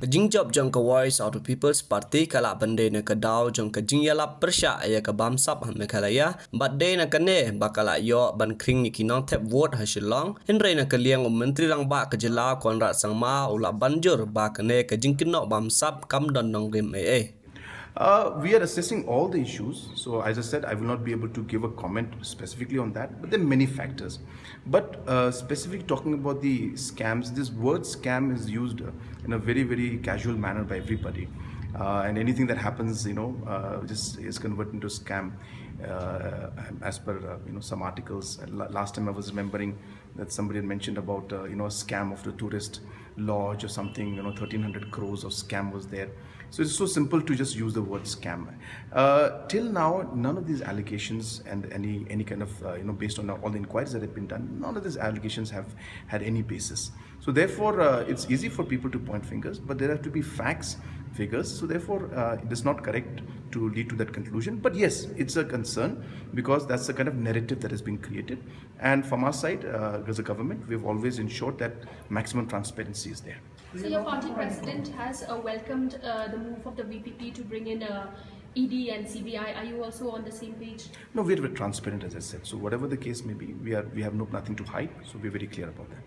Jing job jong ka voice out of People's Party kala bande na ka daw jong ka jingyala persya ya ka Bamsap me kala ya badde na kane bakala yo ban kring ni kinong tap vote ha shilong henre na ka liang menteri lang ba ka jela Conrad sangma ula banjur ba kane ka Jingkynnoh Bamsap kam don Nongrim We are assessing all the issues. So, as I said, I will not be able to give a comment specifically on that, but there are many factors. But specifically talking about the scams, this word scam is used in a very, very casual manner by everybody. And anything that happens, just is converted into scam. As per some articles. Last time I was remembering that somebody had mentioned about a scam of the tourist lodge or something. 1,300 crores of scam was there. So it's so simple to just use the word scam. Till now, none of these allegations and any kind of based on all the inquiries that have been done, none of these allegations have had any basis. So therefore, it's easy for people to point fingers, but there have to be facts, figures. So therefore, it is not correct to lead to that conclusion. But yes, it's a concern because that's the kind of narrative that has been created. And from our side, as a government, we've always ensured that maximum transparency is there. So your party president has welcomed the move of the VPP to bring in ED and CBI. Are you also on the same page? No, we're transparent, as I said. So whatever the case may be, we have nothing to hide. So we're very clear about that.